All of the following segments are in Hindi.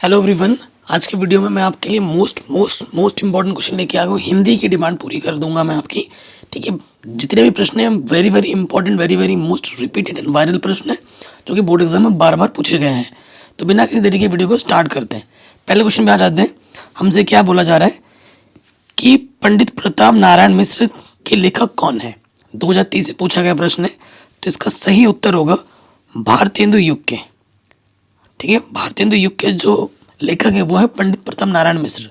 Hello everyone. आज के वीडियो में मैं आपके लिए मोस्ट इंपॉर्टेंट क्वेश्चन लेके आ गया हूँ। हिंदी की डिमांड पूरी कर दूंगा मैं आपकी। ठीक है, जितने भी प्रश्न हैं very very important, very very most repeated and viral प्रश्न है जो कि बोर्ड एग्जाम में बार बार पूछे गए हैं। तो बिना किसी देरी के वीडियो को स्टार्ट करते हैं। पहले क्वेश्चन में आ जाते हैं। हमसे क्या बोला जा रहा है कि पंडित प्रताप नारायण मिश्र के लेखक कौन है। 2023 से पूछा गया प्रश्न है, तो इसका सही उत्तर होगा भारतेंदु युग के। ठीक है, भारतेंदु युग के जो लेखक है वो है पंडित प्रताप नारायण मिश्र।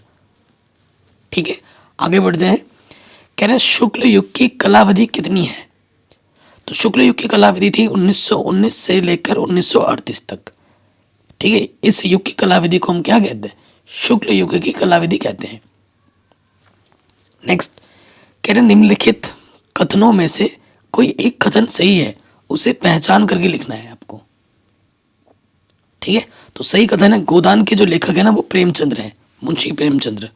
ठीक है, आगे बढ़ते हैं। कह रहे हैं शुक्ल युग की कलावधि कितनी है। तो शुक्ल युग की कलावधि थी 1919 से लेकर 1938 तक। ठीक है, इस युग की कलावधि को हम क्या कहते हैं, शुक्ल युग की कलावधि कहते हैं। नेक्स्ट, कह रहे निम्नलिखित कथनों में से कोई एक कथन सही है, उसे पहचान करके लिखना है आपको। ठीक है, तो सही कथन है गोदान के जो लेखक है ना वो प्रेमचंद्र है, मुंशी प्रेमचंद्र।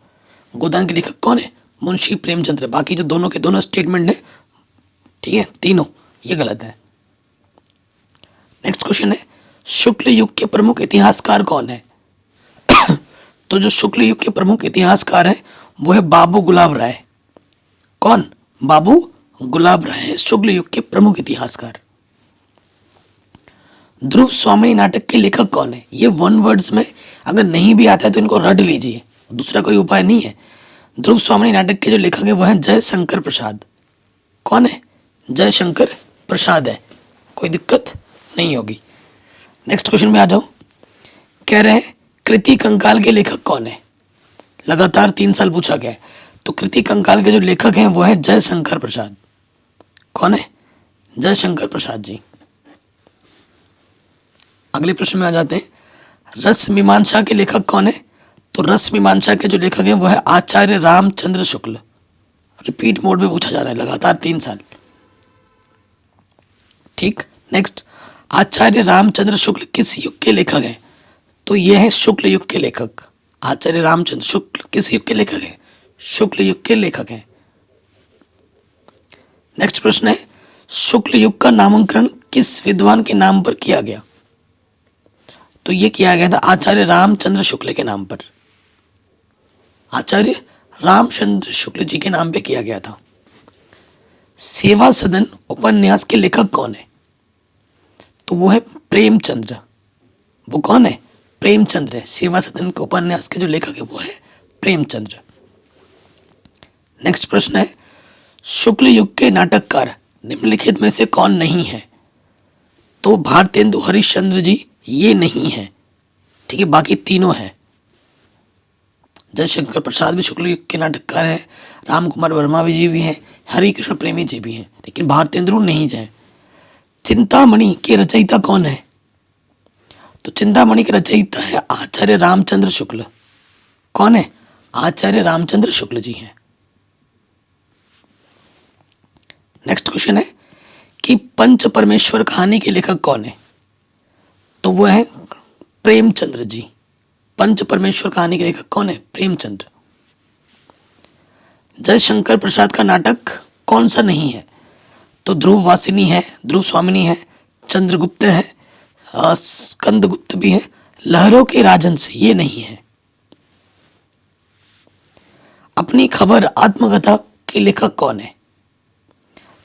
गोदान के लेखक कौन है, मुंशी प्रेमचंद्र। बाकी जो दोनों के दोनों स्टेटमेंट है, ठीक है, तीनों ये गलत है। नेक्स्ट क्वेश्चन है शुक्ल युग के प्रमुख इतिहासकार कौन है। तो जो शुक्ल युग के प्रमुख इतिहासकार है वो है बाबू गुलाब राय। कौन, बाबू गुलाब राय है शुक्ल युग के प्रमुख इतिहासकार। ध्रुव स्वामी नाटक के लेखक कौन है। ये वन वर्ड्स में अगर नहीं भी आता है तो इनको रट लीजिए, दूसरा कोई उपाय नहीं है। ध्रुव स्वामी नाटक के जो लेखक है वो है जयशंकर प्रसाद। कौन है, जयशंकर प्रसाद है, कोई दिक्कत नहीं होगी। नेक्स्ट क्वेश्चन में आ जाओ। कह रहे हैं कृति कंकाल के लेखक कौन है। लगातार 3 साल पूछा गया है, तो कृति कंकाल के जो लेखक हैं वो है जयशंकर प्रसाद। कौन है, जयशंकर प्रसाद जी। अगले प्रश्न में आ जाते हैं। रस मीमांसा के लेखक कौन है। तो रस मीमांसा के जो लेखक हैं वो है आचार्य रामचंद्र शुक्ल। रिपीट मोड में पूछा जा रहा है लगातार 3 साल। ठीक, नेक्स्ट, आचार्य रामचंद्र शुक्ल किस युग के लेखक हैं। तो ये है शुक्ल युग के लेखक। आचार्य रामचंद्र शुक्ल किस युग के लेखक हैं, शुक्ल युग के लेखक हैं। नेक्स्ट प्रश्न है शुक्ल युग का नामकरण किस विद्वान के नाम पर किया गया। तो ये किया गया था आचार्य रामचंद्र शुक्ल के नाम पर। आचार्य रामचंद्र शुक्ल जी के नाम पे किया गया था। सेवा सदन उपन्यास के लेखक कौन है। तो वो है प्रेमचंद्र। वो कौन है, प्रेमचंद्र है। सेवा सदन के उपन्यास के जो लेखक है वो है प्रेमचंद्र। नेक्स्ट प्रश्न है शुक्ल युग के नाटककार निम्नलिखित में से कौन नहीं है। तो भारतेंदु हरिश्चंद्र जी ये नहीं है। ठीक है, बाकी तीनों हैं। जयशंकर प्रसाद भी शुक्ल युग के नाटककार हैं, राम कुमार वर्मा जी भी हैं, हरि कृष्ण प्रेमी जी भी हैं, लेकिन भारतेंदु नहीं है। चिंतामणि के रचयिता कौन है। तो चिंतामणि के रचयिता है आचार्य रामचंद्र शुक्ल। कौन है, आचार्य रामचंद्र शुक्ल जी हैं। नेक्स्ट क्वेश्चन है कि पंच परमेश्वर कहानी के लेखक कौन है। तो वो है प्रेमचंद्र जी। पंच परमेश्वर कहानी के लेखक कौन है, प्रेमचंद्र। जयशंकर प्रसाद का नाटक कौन सा नहीं है। तो ध्रुव वासिनी है, ध्रुव स्वामिनी है, चंद्रगुप्त है, स्कंदगुप्त भी है, लहरों के राजहंस ये नहीं है। अपनी खबर आत्मकथा के लेखक कौन है।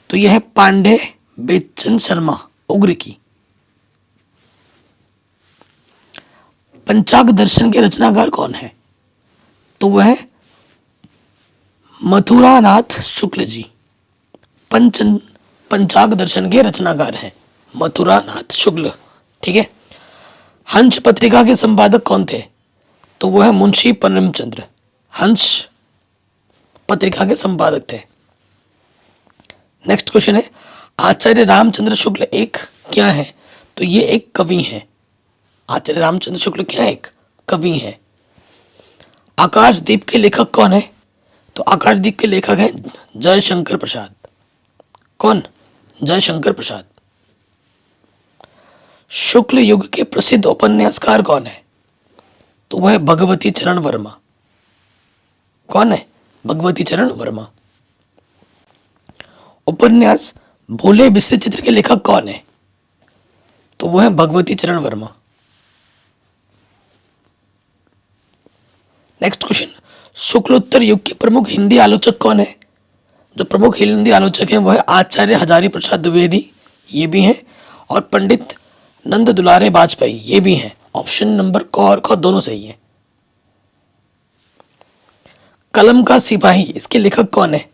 तो यह है पांडे बेचन शर्मा उग्र की। पंचाग दर्शन के रचनाकार कौन है। तो वह है मथुरानाथ शुक्ल जी। पंचाग दर्शन के रचनाकार हैं मथुरानाथ शुक्ल। ठीक है, हंस पत्रिका के संपादक कौन थे। तो वह है मुंशी प्रेमचंद्र। हंस पत्रिका के संपादक थे। नेक्स्ट क्वेश्चन है आचार्य रामचंद्र शुक्ल एक क्या है। तो ये एक कवि है। आचार्य रामचंद्र शुक्ल क्या है, एक कवि है। आकाशदीप के लेखक कौन है। तो आकाशदीप के लेखक है जयशंकर प्रसाद। कौन, जयशंकर प्रसाद। शुक्ल युग के प्रसिद्ध उपन्यासकार कौन है। तो वह है भगवती चरण वर्मा। कौन है, भगवती चरण वर्मा। उपन्यास भोले बिसरे चित्र के लेखक कौन है। तो वह है भगवती चरण वर्मा। नेक्स्ट क्वेश्चन, शुक्लोत्तर युग के प्रमुख हिंदी आलोचक कौन है? जो प्रमुख हिंदी आलोचक हैं वो है आचार्य हजारी प्रसाद द्विवेदी, ये भी हैं, और पंडित नंद दुलारे वाजपेयी, ये भी हैं। ऑप्शन नंबर क और ख दोनों सही है। कलम का सिपाही, इसके लेखक कौन है?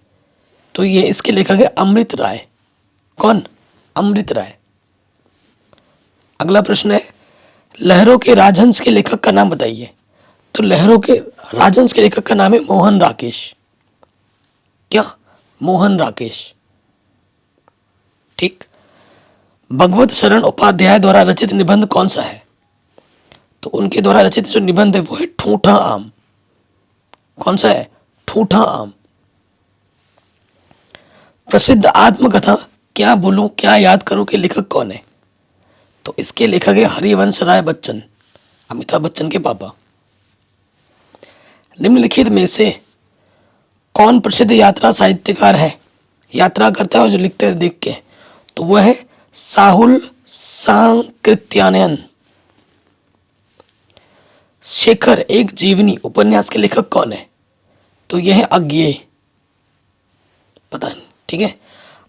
तो ये इसके लेखक है अमृत राय। कौन? अमृत राय। अगला प्रश्न है, लहरों के राजहंस के लेखक का नाम बताइए। तो लहरों के राजहंस के लेखक का नाम है मोहन राकेश। क्या? मोहन राकेश। ठीक। भगवत शरण उपाध्याय द्वारा रचित निबंध कौन सा है? तो उनके द्वारा रचित जो निबंध है वो है ठूठा आम। कौन सा है? ठूठा आम। प्रसिद्ध आत्मकथा क्या बोलूं क्या याद करूं के लेखक कौन है? तो इसके लेखक है हरिवंश राय बच्चन, अमिताभ बच्चन के पापा। निम्नलिखित में से कौन प्रसिद्ध यात्रा साहित्यकार है? यात्रा करता है जो लिखते हैं देख के, तो वह है साहुल सांकृत्यायन। शेखर एक जीवनी उपन्यास के लेखक कौन है? तो यह है अज्ञेय, पता नहीं। ठीक है।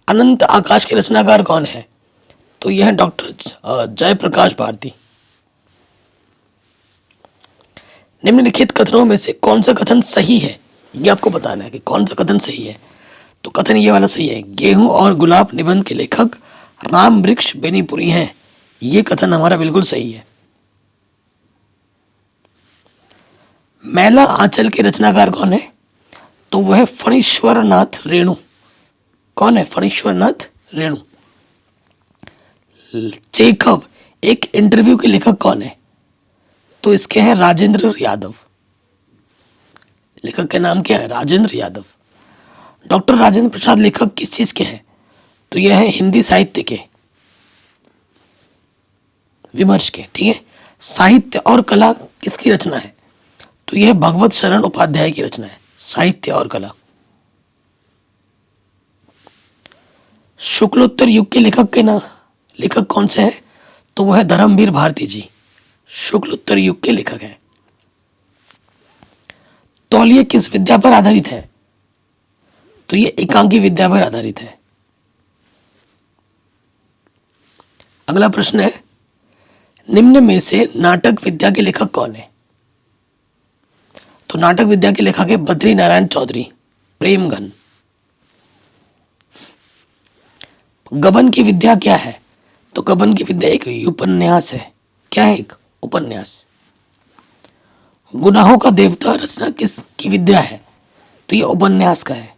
अनंत आकाश के रचनाकार कौन है? तो यह है डॉक्टर जयप्रकाश भारती। निम्नलिखित कथनों में से कौन सा कथन सही है, ये आपको बताना है कि कौन सा कथन सही है। तो कथन ये वाला सही है, गेहूं और गुलाब निबंध के लेखक राम वृक्ष बेनीपुरी हैं। ये कथन हमारा बिल्कुल सही है। मैला आंचल के रचनाकार कौन है? तो वह है फणीश्वर नाथ रेणु। कौन है? फणीश्वर नाथ रेणु। चेखव एक इंटरव्यू के लेखक कौन है? तो इसके हैं राजेंद्र यादव। लेखक का नाम क्या है? राजेंद्र यादव। डॉक्टर राजेंद्र प्रसाद लेखक किस चीज के हैं? तो यह है हिंदी साहित्य के विमर्श के। ठीक है। साहित्य और कला किसकी रचना है? तो यह भगवत शरण उपाध्याय की रचना है, साहित्य और कला। शुक्लोत्तर युग के लेखक कौन से हैं? तो वह है धर्मवीर भारती जी, शुक्लोत्तर युग के लेखक हैं। तौलिए किस विद्या पर आधारित है? तो ये एकांकी विद्या पर आधारित है। अगला प्रश्न है, निम्न में से नाटक विद्या के लेखक कौन है? तो नाटक विद्या के लेखक है बद्री नारायण चौधरी, प्रेमघन। गबन की विद्या क्या है? तो गबन की विद्या एक उपन्यास है। क्या है? एक उपन्यास। गुनाहों का देवता रचना किस की विद्या है? तो ये उपन्यास का है।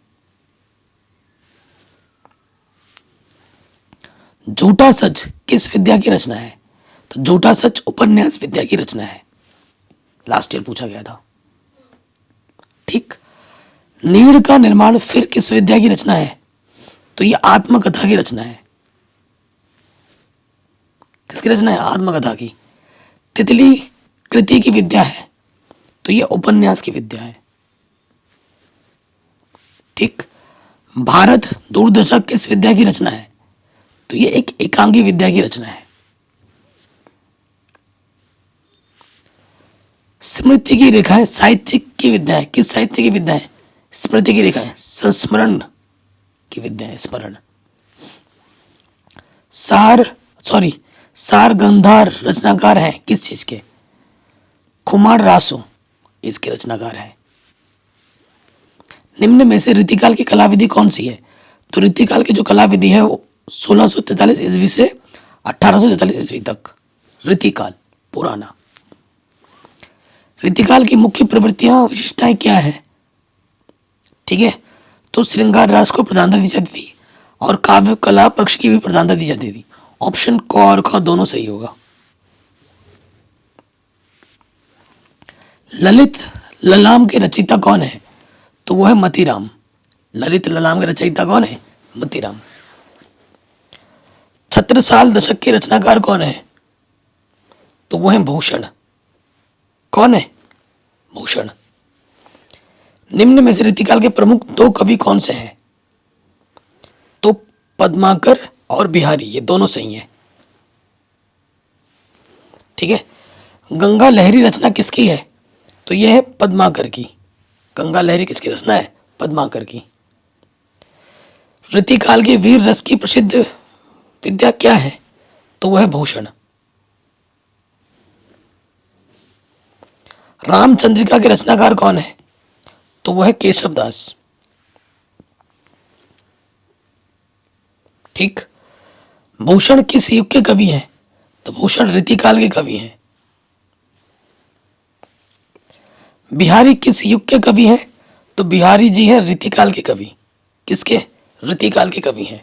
झूठा सच किस विद्या की रचना है? तो झूठा सच उपन्यास विद्या की रचना है, लास्ट ईयर पूछा गया था। ठीक। नीड़ का निर्माण फिर किस विद्या की रचना है? तो ये आत्मकथा की रचना है। किसकी रचना है? आत्मकथा की। तितली कृति की विद्या है, तो ये उपन्यास की विद्या है। ठीक। भारत दूरदर्शक किस विद्या की रचना है? तो ये एक एकांगी विद्या की रचना है। स्मृति की रेखाएं साहित्यिक की विद्या है। किस साहित्य की विद्या है? स्मृति की रेखाएं संस्मरण की विद्या है, स्मरण। सार गंधार रचनाकार है किस चीज के? खुमार रासो इसके रचनाकार है। निम्न में से रीतिकाल की कला विधि कौन सी है? तो रीतिकाल की जो कला विधि है वो 1643 ईस्वी से 1843 ईस्वी तक रीतिकाल पुराना। रीतिकाल की मुख्य प्रवृत्तियां विशेषताएं क्या है? ठीक है। तो श्रृंगार रास को प्रधानता दी जाती थी और काव्य कला पक्ष की भी प्रधानता दी जाती थी। ऑप्शन क और ख दोनों सही होगा। ललित ललाम के रचयिता कौन है? तो वो है मतीराम। ललित ललाम के रचयिता कौन है? मतीराम। छत्रसाल दशक के रचनाकार कौन है? तो वो है भूषण। कौन है? भूषण। निम्न में से रीतिकाल के प्रमुख दो कवि कौन से हैं? तो पद्माकर और बिहारी, ये दोनों सही हैं। ठीक है। गंगा लहरी रचना किसकी है? तो तो यह है पद्माकर की। गंगा लहरी किसकी रचना है? पद्माकर की। रीतिकाल के वीर रस की प्रसिद्ध विद्या क्या है? तो वह है भूषण। रामचंद्रिका के रचनाकार कौन है? तो वह है केशव दास। ठीक। भूषण किस युग के कवि हैं? तो भूषण रीतिकाल के कवि हैं। बिहारी किस युग के कवि हैं? तो बिहारी जी हैं रीतिकाल के कवि। किसके? रीतिकाल के कवि हैं।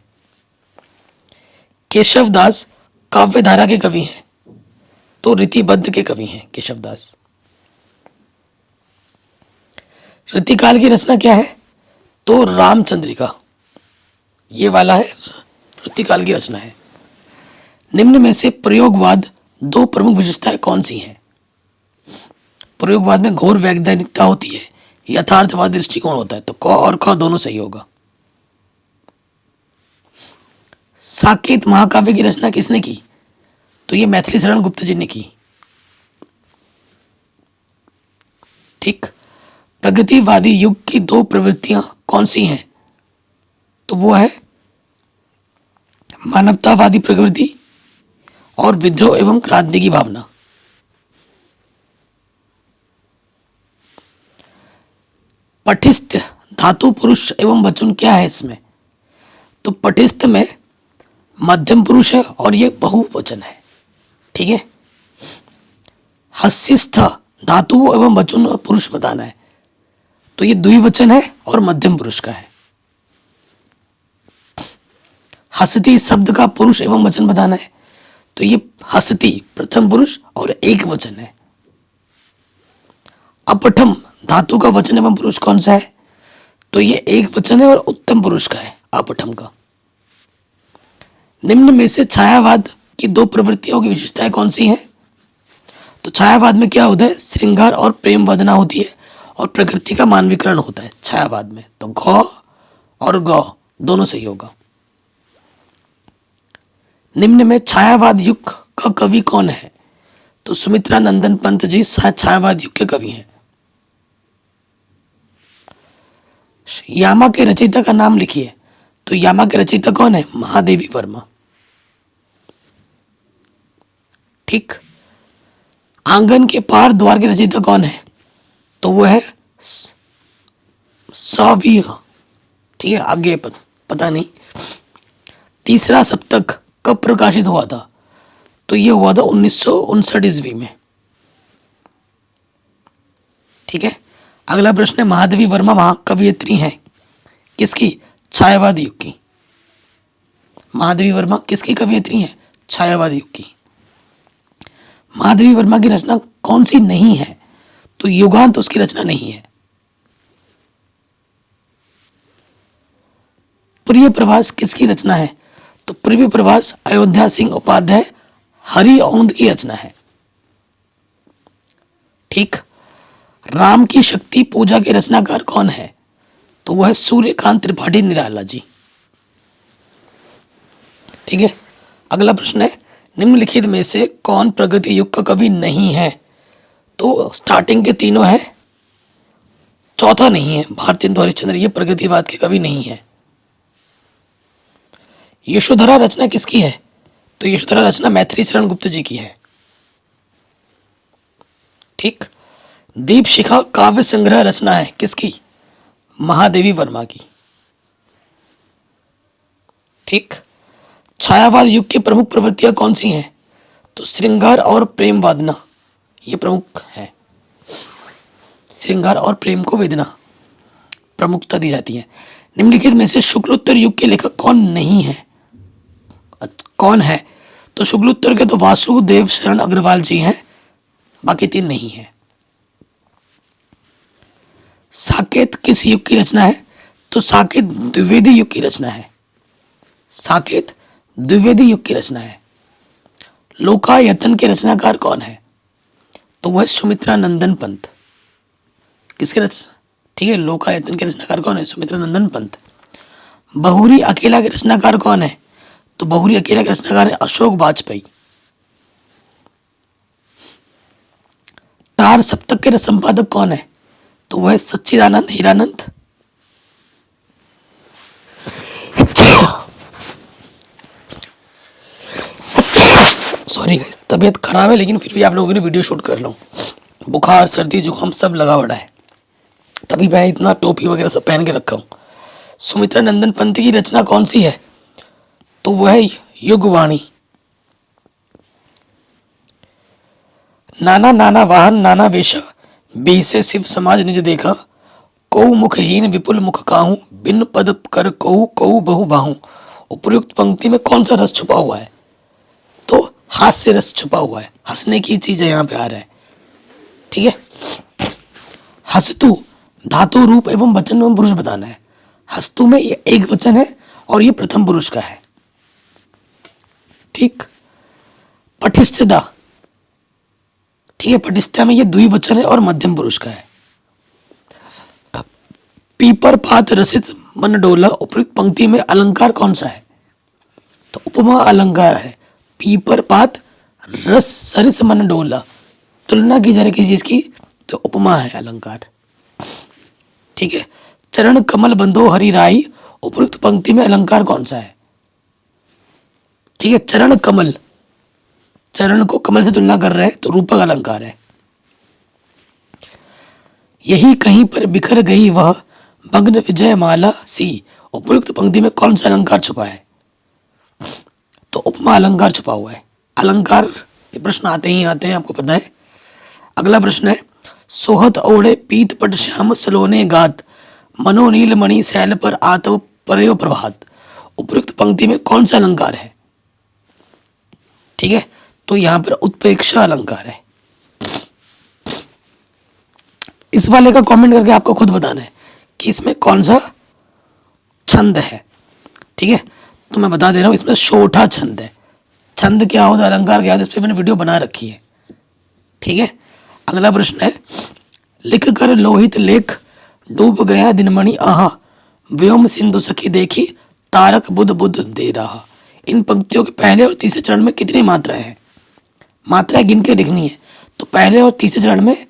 केशव दास काव्य धारा के कवि हैं, तो रीतिबद्ध के कवि हैं केशव दास। रीतिकाल की रचना क्या है? तो रामचंद्रिका, ये वाला है रीतिकाल की रचना है। निम्न में से प्रयोगवाद दो प्रमुख विशेषताएं कौन सी हैं? प्रयोगवाद में घोर वैज्ञानिकता होती है, यथार्थवादी दृष्टिकोण होता है। तो क और ख दोनों सही होगा। साकेत महाकाव्य की रचना किसने की? तो ये मैथिली शरण गुप्त जी ने की। ठीक। प्रगतिवादी युग की दो प्रवृत्तियां कौन सी हैं? तो वो है मानवतावादी प्रवृत्ति और विद्रोह एवं क्रांति की भावना। पठिस्थ धातु पुरुष एवं वचन क्या है इसमें? तो पठिस्थ में मध्यम पुरुष है और ये बहुवचन है। ठीक है। हस्यस्थ धातु एवं वचन और पुरुष बताना है, तो ये द्विवचन है और मध्यम पुरुष का है। हसती शब्द का पुरुष एवं वचन बताना है, तो ये हसती प्रथम पुरुष और एक वचन है। अपठम धातु का वचन एवं पुरुष कौन सा है? तो ये एक वचन है और उत्तम पुरुष का है अपठम का। निम्न में से छायावाद की दो प्रवृत्तियों की विशेषताएं कौन सी हैं? तो छायावाद में क्या होता है? श्रृंगार और प्रेम वदना होती है और प्रकृति का मानवीकरण होता है छायावाद में। तो घ और ग दोनों सही होगा। निम्न में छायावाद युग का कवि कौन है? तो सुमित्रा नंदन पंत जी छायावाद युग के कवि हैं। यामा के रचयिता का नाम लिखिए। तो यामा के रचयिता कौन है? महादेवी वर्मा। ठीक। आंगन के पार द्वार के रचयिता कौन है? तो वो है सावी। ठीक है, आगे पता नहीं। तीसरा सप्तक कब प्रकाशित हुआ था? तो ये हुआ था 1959 ईस्वी में। ठीक है। अगला प्रश्न है, महादेवी वर्मा महाकवियत्री हैं किसकी? छायावाद युग की। महादेवी वर्मा किसकी कवियत्री हैं? छायावाद युग की। महादेवी वर्मा की रचना कौन सी नहीं है? तो युगांत उसकी रचना नहीं है। प्रिय प्रवास किसकी रचना है? तो प्रिय प्रवास अयोध्या सिंह उपाध्याय हरि औंध की रचना है। ठीक। राम की शक्ति पूजा के रचनाकार कौन है? तो वह है सूर्यकांत त्रिपाठी निराला जी। ठीक है। अगला प्रश्न है, निम्नलिखित में से कौन प्रगति युग का कवि नहीं है? तो स्टार्टिंग के तीनों है, चौथा नहीं है। भारतेंदु हरिश्चंद्र ये प्रगतिवाद के कवि नहीं है। यशोधरा रचना किसकी है? तो यशोधरा रचना मैथिली शरण गुप्त जी की है। ठीक। दीप शिखा काव्य संग्रह रचना है किसकी? महादेवी वर्मा की। ठीक। छायावाद युग की प्रमुख प्रवृत्तियां कौन सी हैं? तो श्रृंगार और प्रेम वादना ये प्रमुख है। श्रृंगार और प्रेम को वेदना प्रमुखता दी जाती है। निम्नलिखित में से शुक्लोत्तर युग के लेखक कौन नहीं है? कौन है? तो शुक्लोत्तर के तो वासुदेव शरण अग्रवाल जी हैं, बाकी तीन नहीं है। साकेत किस युग की रचना है? तो साकेत द्विवेदी युग की रचना है। साकेत द्विवेदी युग की रचना है। लोकायतन के रचनाकार कौन है? तो वह सुमित्रा नंदन पंत। किसके रचना? ठीक है, लोकायतन के रचनाकार कौन है? सुमित्रा नंदन पंत। बहुरी अकेला के रचनाकार कौन है? तो बहुरी अकेला के रचनाकार है अशोक वाजपेयी। 4 सप्तक के संपादक कौन है? तो वह सच्चिदानंद हीरानंद। सॉरी गाइस, तबीयत खराब है लेकिन फिर भी आप लोगों ने वीडियो शूट कर लो। बुखार सर्दी जुकाम सब लगा पड़ा है, तभी मैं इतना टोपी वगैरह सब पहन के रखा हूँ। सुमित्रा नंदन पंत की रचना कौन सी है? तो वह है युगवाणी। नाना नाना वाहन नाना वेशा, बीसे शिव समाज निज देखा, कौ मुखहीन विपुल मुख काहू, बिन पद कर कौ कौ बहु बाहू। उपयुक्त पंक्ति में कौन सा रस छुपा हुआ है? तो हास्य रस छुपा हुआ है, हंसने की चीज है यहाँ पे आ रहा है। ठीक है, हस्तु धातु रूप एवं वचन एवं पुरुष बताना है। हस्तु में ये एक वचन है और ये प्रथम पुरुष का है। ठीक, पठिस्थिता, ठीक है, पठिस्थिता में ये द्विवचन है और मध्यम पुरुष का है। पीपर पात रसित मन डोला, उपयुक्त पंक्ति में अलंकार कौन सा है? तो उपमा अलंकार है। पीपर पात रस सरिस मन डोला, तुलना की जा रही किसी चीज की, तो उपमा है अलंकार। ठीक है, चरण कमल बंधो हरि राई, उपयुक्त पंक्ति में अलंकार कौन सा है? ठीक है, चरण कमल, चरण को कमल से तुलना कर रहे हैं तो रूपक अलंकार है। यही कहीं पर बिखर गई वह मग्न विजय माला सी, उपयुक्त पंक्ति में कौन सा अलंकार छुपा है? तो उपमा अलंकार छुपा हुआ है। अलंकार ये प्रश्न आते ही आते हैं, आपको पता है। अगला प्रश्न है, सोहत ओढ़े पीत पट श्याम सलोने गात, मनोनील मणि शैल पर आतव परयो प्रभात। उपयुक्त पंक्ति में कौन सा अलंकार है? ठीक है, तो यहां पर उत्प्रेक्षा अलंकार है। इस वाले का कमेंट करके आपको खुद बताना है कि इसमें कौन सा छंद है। ठीक है, तो मैं बता दे रहा हूं, इसमें शोठा छंद है। छंद क्या होता है, अलंकार क्या होता है, इस पर मैंने वीडियो बना रखी है। ठीक है, अगला प्रश्न है, लिख कर लोहित लेख डूब गया दिनमणि आहा, व्योम सिंधु सखी देखी, तारक बुध बुध दे रहा। इन पंक्तियों के पहले और तीसरे चरण में कितनी मात्राएं हैं? मात्राएं गिन के लिखनी है, तो पहले और तीसरे चरण में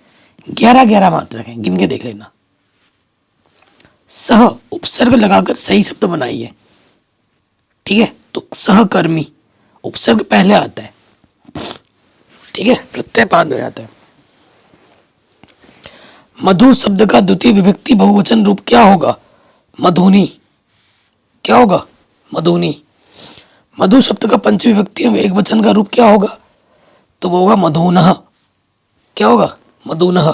11-11 मात्रा हैं, गिन के देख लेना। सह उपसर्ग लगाकर सही शब्द बनाइए। ठीक है, तो सहकर्मी उपसर्ग पहले आता है। ठीक है, प्रत्यय बाद में आता है। मधु शब्द का द्वितीय विभक्ति बहुवचन रूप क्या होगा? मधुनी। क्या होगा? मधुनी। मधु शब्द का पंचमी विभक्ति एक वचन का रूप क्या होगा? तो वो होगा मधुनः। क्या होगा? मधुनः।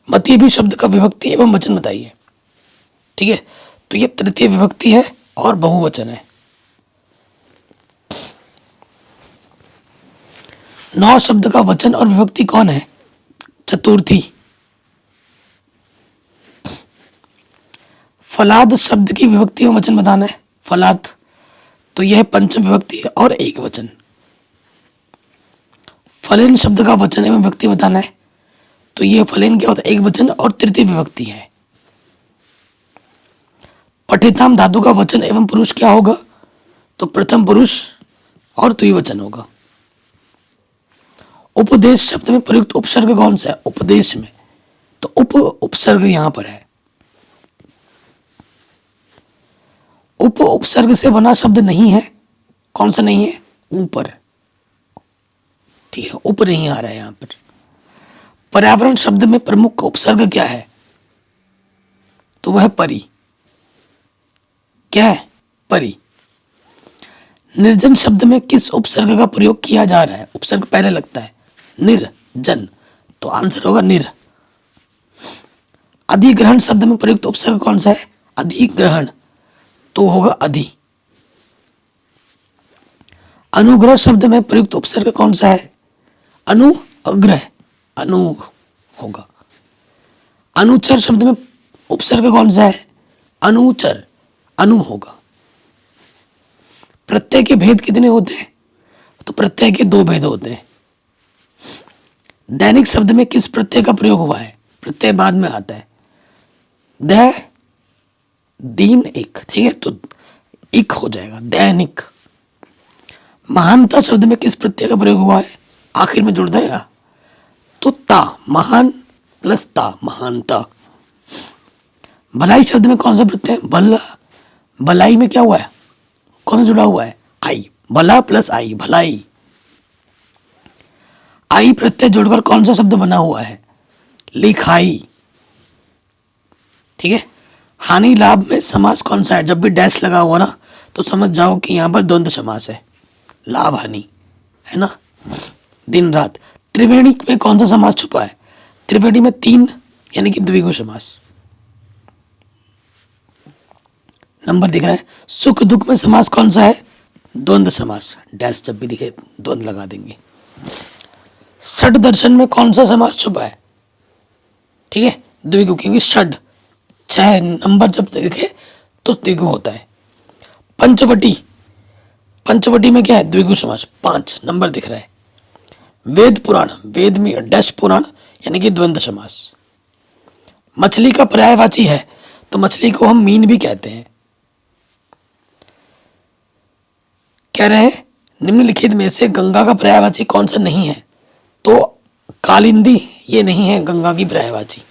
मति भी शब्द का विभक्ति एवं वचन बताइए। ठीक है, तो ये तृतीय विभक्ति है और बहुवचन है। नौ शब्द का वचन और विभक्ति कौन है? चतुर्थी। फलाद शब्द की विभक्ति एवं वचन बताना है। फलाद, तो यह पंचम विभक्ति और एक वचन। फलेन शब्द का वचन एवं विभक्ति बताना है, तो यह फलेन क्या होता है? एक वचन और तृतीय विभक्ति है। पठिताम धातु का वचन एवं पुरुष क्या होगा? तो प्रथम पुरुष और द्विवचन होगा। उपदेश शब्द में प्रयुक्त उपसर्ग कौन सा है? उपदेश में, तो उपसर्ग यहां पर है। उपसर्ग से बना शब्द नहीं है, कौन सा नहीं है? ऊपर। ठीक है, उप नहीं आ रहा है यहां पर। पर्यावरण शब्द में प्रमुख उपसर्ग क्या है? तो वह परि। क्या है? परि। निर्जन शब्द में किस उपसर्ग का प्रयोग किया जा रहा है? उपसर्ग पहले लगता है। निर्जन, तो आंसर होगा निर। अधिग्रहण शब्द में प्रयुक्त उपसर्ग कौन सा है? अधिग्रहण, तो होगा अधि। अनुग्रह शब्द में प्रयुक्त उपसर्ग कौन सा है? अनुग्रह, अनु होगा। अनुचर शब्द में उपसर्ग कौन सा है? अनुचर, अनु होगा। प्रत्यय के भेद कितने होते हैं? तो प्रत्यय के 2 भेद होते हैं। दैनिक शब्द में किस प्रत्यय का प्रयोग हुआ है? प्रत्यय बाद में आता है। दै दीन एक, ठीक है, तो इक हो जाएगा दैनिक। महानता शब्द में किस प्रत्यय का प्रयोग हुआ है? आखिर में जुड़ जाएगा, तो ता, महान प्लस ता, महानता। भलाई शब्द में कौन सा प्रत्यय है? भला। भलाई में क्या हुआ है? कौन सा जुड़ा हुआ है? आई। भला प्लस आई, भलाई। आई प्रत्यय जोड़कर कौन सा शब्द बना हुआ है? लिखाई। ठीक है। हानि लाभ में समास कौन सा है? जब भी डैश लगा हुआ ना तो समझ जाओ कि यहां पर द्वंद्व समास है। लाभ हानि है ना, दिन रात। त्रिवेणी में कौन सा समास छुपा है? त्रिवेणी में तीन यानी कि द्विगु समास। नंबर दिख रहा है। सुख दुख में समास कौन सा है? द्वंद्व समास। डैश जब भी दिखे द्वंद्व लगा देंगे। षड दर्शन में कौन सा समास छुपा है? ठीक है, द्विगु, क्योंकि षड 6 नंबर जब दिखे तो द्विगु होता है। पंचवटी, पंचवटी में क्या है? द्विगु समास। 5 नंबर दिख रहा है। वेद पुराण, वेद में डैश पुराण यानी कि द्वंद्व समास। मछली का पर्यायवाची है तो मछली को हम मीन भी कहते हैं। कह रहे हैं निम्नलिखित में से गंगा का पर्यायवाची कौन सा नहीं है? तो कालिंदी ये नहीं है गंगा की पर्यायवाची।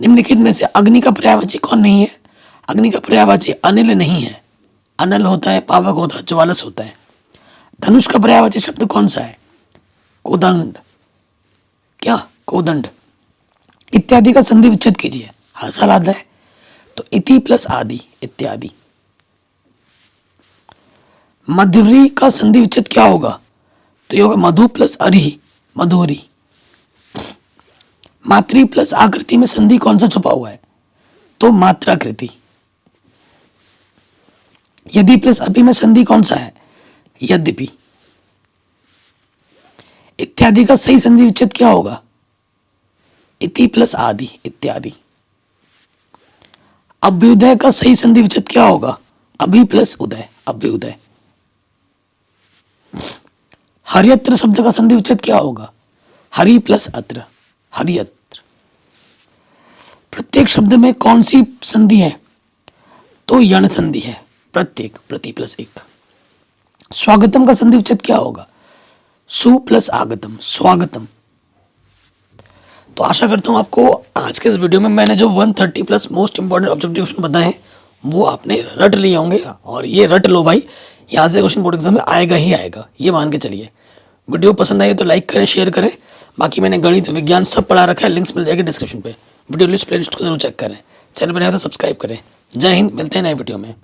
निम्नलिखित में से अग्नि का पर्यायवाची कौन नहीं है? अग्नि का पर्यायवाची अनिल नहीं है। अनल होता है, पावक होता है, ज्वालस होता है। धनुष का पर्यायवाची शब्द कौन सा है? कोदंड। क्या? कोदंड। इत्यादि का संधि विच्छेद कीजिए। हर साल आता है तो इति प्लस आदि, इत्यादि। मधुरी का संधि विच्छेद क्या होगा? तो ये होगा मधु प्लस अरि, मधुरी। मातृ प्लस आकृति में संधि कौन सा छुपा हुआ है? तो मात्राकृति। यदि प्लस अभी में संधि कौन सा है? यद्यपि। इत्यादि का सही संधि विच्छेद क्या होगा? इति प्लस आदि, इत्यादि। अभ्युदय का सही संधि विच्छेद क्या होगा? अभि प्लस उदय, अभ्युदय। हरियत्र शब्द का संधि विच्छेद क्या होगा? हरि प्लस अत्र, हरियत्र। प्रत्येक शब्द में कौन सी संधि है? तो यण संधि है। प्रत्येक, प्रति प्लस एक। स्वागतम का संधि विच्छेद क्या होगा? सु प्लस आगतम, स्वागतम। तो आशा करता हूं आपको आज के इस वीडियो में मैंने जो 130 plus most important objective question बताए हैं वो आपने रट लिए होंगे। और ये रट लो भाई, यहाँ से क्वेश्चन बोर्ड एग्जाम में आएगा ही आएगा, ये मान के चलिए। वीडियो पसंद आई तो लाइक करें, शेयर करें। बाकी मैंने गणित विज्ञान सब पढ़ा रखा है, लिंक्स मिल जाएगी डिस्क्रिप्शन पे। वीडियो लिस्ट प्लेलिस्ट को जरूर चेक करें। चैनल पर नया तो सब्सक्राइब करें। जय हिंद, मिलते हैं नए वीडियो में।